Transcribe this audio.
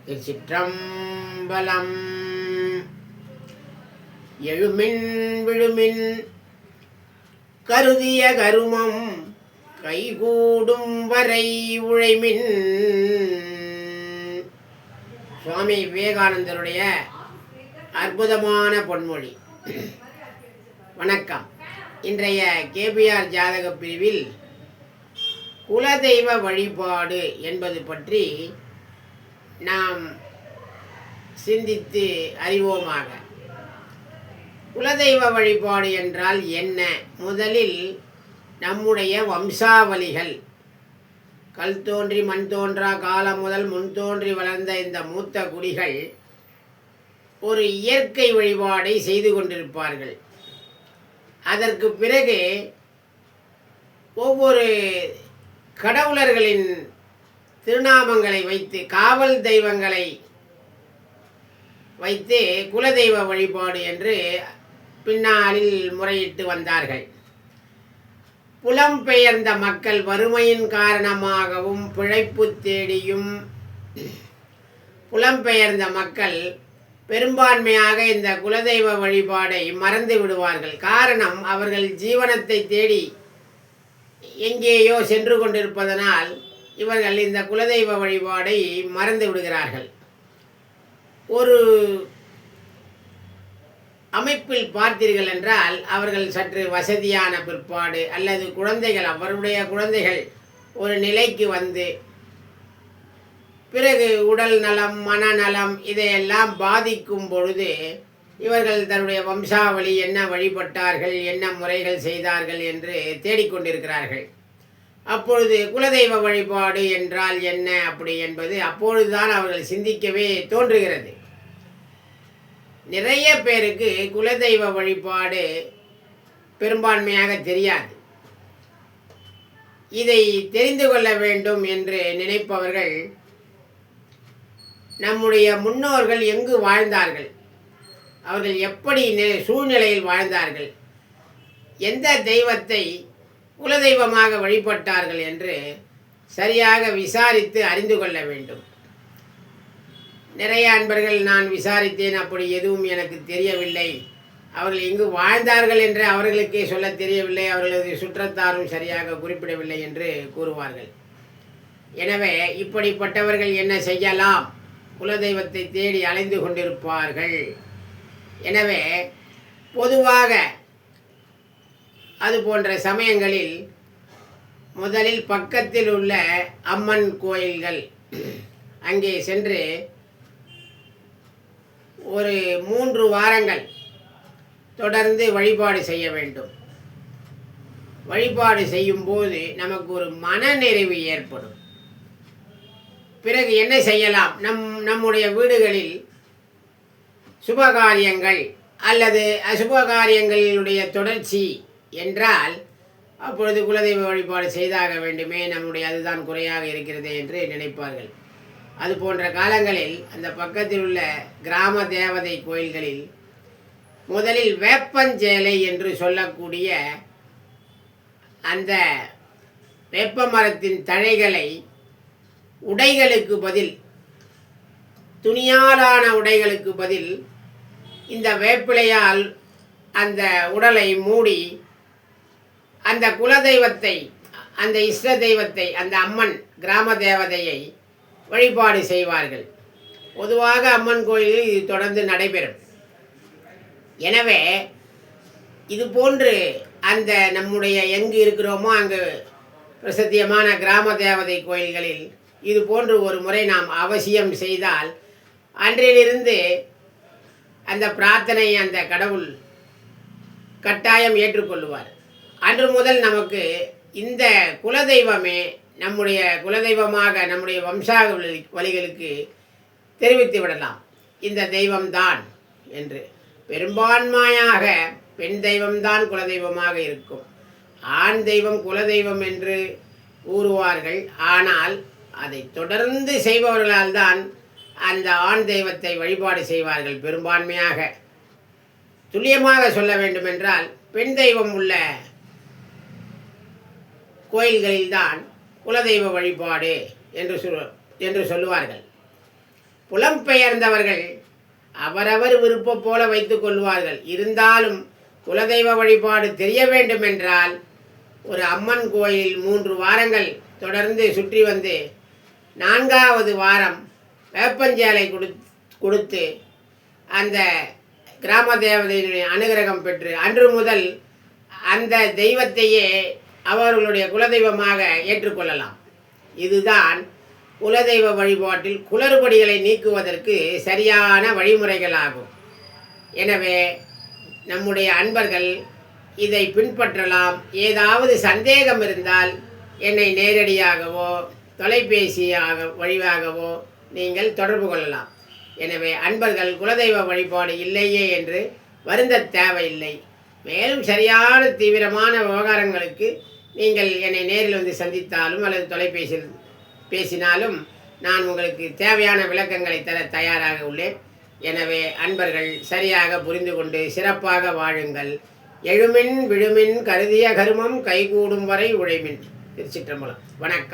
திருச்சிற்றம்பலம். எழுமின் விழுமின் கருதிய கருமம் கைகூடும் வரை உழைமின். சுவாமி விவேகானந்தருடைய அற்புதமான பொன்மொழி. வணக்கம். இன்றைய கேபிஆர் ஜாதக பிரிவில் குலதெய்வ வழிபாடு என்பது பற்றி நாம் சிந்தித்து அறிவோமாக. குலதெய்வ வழிபாடு என்றால் என்ன? முதலில் நம்முடைய வம்சாவளிகள், கல் தோன்றி மண் தோன்றா காலம் முதல் முன் தோன்றி வளர்ந்த இந்த மூத்த குடிகள் ஒரு இயற்கை வழிபாடை செய்து கொண்டிருப்பார்கள். அதற்கு பிறகு ஒவ்வொரு கடவுளர்களின் திருநாமங்களை வைத்து, காவல் தெய்வங்களை வைத்து குலதெய்வ வழிபாடு என்று பின்னாளில் முறையிட்டு வந்தார்கள். புலம்பெயர்ந்த மக்கள் வறுமையின் காரணமாகவும் பிழைப்பு தேடியும் புலம்பெயர்ந்த மக்கள் பெரும்பான்மையாக இந்த குலதெய்வ வழிபாடை மறந்து விடுவார்கள். காரணம், அவர்கள் ஜீவனத்தை தேடி எங்கேயோ சென்று கொண்டிருப்பதனால் இவர்கள் இந்த குலதெய்வ வழிபாடை மறந்து விடுகிறார்கள். ஒரு அமைப்பில் பார்த்தீர்கள் என்றால், அவர்கள் சற்று வசதியான பிற்பாடு அல்லது குழந்தைகள், அவருடைய குழந்தைகள் ஒரு நிலைக்கு வந்து பிறகு உடல் நலம் மனநலம் இதையெல்லாம் பாதிக்கும் பொழுது இவர்கள் தன்னுடைய வம்சாவளி என்ன வழிபட்டார்கள், என்ன முறைகள் செய்தார்கள் என்று தேடிக்கொண்டிருக்கிறார்கள். அப்பொழுது குலதெய்வ வழிபாடு என்றால் என்ன அப்படி என்பது அப்பொழுதுதான் அவர்கள் சிந்திக்கவே தோன்றுகிறது. நிறைய பேருக்கு குலதெய்வ வழிபாடு பெரும்பான்மையாக தெரியாது. இதை தெரிந்து கொள்ள வேண்டும் என்று நினைப்பவர்கள் நம்முடைய முன்னோர்கள் எங்கு வாழ்ந்தார்கள், அவர்கள் எப்படி சூழ்நிலையில் வாழ்ந்தார்கள், எந்த தெய்வத்தை குலதெய்வமாக வழிபட்டார்கள் என்று சரியாக விசாரித்து அறிந்து கொள்ள வேண்டும். நிறைய அன்பர்கள், நான் விசாரித்தேன், அப்படி எதுவும் எனக்கு தெரியவில்லை, அவர்கள் எங்கு வாழ்ந்தார்கள் என்று அவர்களுக்கே சொல்ல தெரியவில்லை, அவர்களது சுற்றத்தாரும் சரியாக குறிப்பிடவில்லை என்று கூறுவார்கள். எனவே இப்படிப்பட்டவர்கள் என்ன செய்யலாம்? குலதெய்வத்தை தேடி அலைந்து கொண்டிருப்பார்கள். எனவே பொதுவாக அது போன்ற சமயங்களில் முதலில் பக்கத்தில் உள்ள அம்மன் கோயில்கள் அங்கே சென்று ஒரு 3 வாரங்கள் தொடர்ந்து வழிபாடு செய்ய வேண்டும். வழிபாடு செய்யும்போது நமக்கு ஒரு மனநிறைவு ஏற்படும். பிறகு என்ன செய்யலாம்? நம்முடைய வீடுகளில் சுபகாரியங்கள் அல்லது அசுபகாரியங்களுடைய தொடர்ச்சி என்றால் அப்பொழுது குலதெய்வ வழிபாடு செய்தாக வேண்டுமே, நம்முடைய அதுதான் குறையாக இருக்கிறது என்று நினைப்பார்கள். அது போன்ற காலங்களில் அந்த பக்கத்தில் உள்ள கிராம தேவதை கோயில்களில் முதலில் வேப்பஞ்சேலை என்று சொல்லக்கூடிய அந்த வேப்ப மரத்தின் தழைகளை உடைகளுக்கு பதில், துணியாலான உடைகளுக்கு பதில் இந்த வேப்பிலையால் அந்த உடலை மூடி அந்த குலதெய்வத்தை, அந்த இஷ்ட தெய்வத்தை, அந்த அம்மன் கிராம தேவதையை வழிபாடு செய்வார்கள். பொதுவாக அம்மன் கோயிலில் இது தொடர்ந்து நடைபெறும். எனவே இது போன்று அந்த நம்முடைய எங்கு இருக்கிறோமோ அங்கு பிரசித்தியமான கிராம தேவதை கோயில்களில் இது போன்று ஒரு முறை நாம் அவசியம் செய்தால் அன்றிலிருந்து அந்த பிரார்த்தனை அந்த கடவுள் கட்டாயம் ஏற்றுக்கொள்ளுவார். அன்று முதல் நமக்கு இந்த குலதெய்வமே நம்முடைய குலதெய்வமாக நம்முடைய வம்சாவளிகளுக்கு தெரிவித்து விடலாம். இந்த தெய்வம்தான் என்று. பெரும்பான்மையாக பெண் தெய்வம்தான் குலதெய்வமாக இருக்கும். ஆண் தெய்வம் குலதெய்வம் என்று கூறுவார்கள். ஆனால் அதை தொடர்ந்து செய்பவர்களால் தான் அந்த ஆண் தெய்வத்தை வழிபாடு செய்வார்கள் பெரும்பான்மையாக. துல்லியமாக சொல்ல வேண்டுமென்றால் பெண் தெய்வம் உள்ள கோயில்களில்தான் குலதெய்வ வழிபாடு என்று சொல்லுவார்கள். புலம்பெயர்ந்தவர்கள் அவரவர் விருப்பம் போல வைத்துக் கொள்வார்கள். இருந்தாலும் குலதெய்வ வழிபாடு தெரிய வேண்டும் என்றால் ஒரு அம்மன் கோயில் 3 வாரங்கள் தொடர்ந்து சுற்றி வந்து 4வது வாரம் வேப்பஞ்சேலை கொடுத்து அந்த கிராம தேவதையினுடைய அனுகிரகம் பெற்று அன்று முதல் அந்த தெய்வத்தையே அவர்களுடைய குலதெய்வமாக ஏற்றுக்கொள்ளலாம். இதுதான் குலதெய்வ வழிபாட்டில் குளறுபடிகளை நீக்குவதற்கு சரியான வழிமுறைகளாகும். எனவே நம்முடைய அன்பர்கள் இதை பின்பற்றலாம். ஏதாவது சந்தேகம் இருந்தால் என்னை நேரடியாகவோ தொலைபேசியாக வழியாகவோ நீங்கள் தொடர்பு கொள்ளலாம். எனவே அன்பர்கள் குலதெய்வ வழிபாடு இல்லையே என்று வருந்த தேவையில்லை. மேலும் சரியான தீவிரமான விவகாரங்களுக்கு நீங்கள் என்னை நேரில் வந்து சந்தித்தாலும் அல்லது தொலைபேசியில் பேசினாலும் நான் உங்களுக்கு தேவையான விளக்கங்களை தர தயாராக உள்ளேன். எனவே அன்பர்கள் சரியாக புரிந்து கொண்டு சிறப்பாக வாழுங்கள். எழுமின் விழுமின் கருதிய கருமம் கைகூடும் வரை உழைமின். திருச்சிற்றம்பலம். வணக்கம்.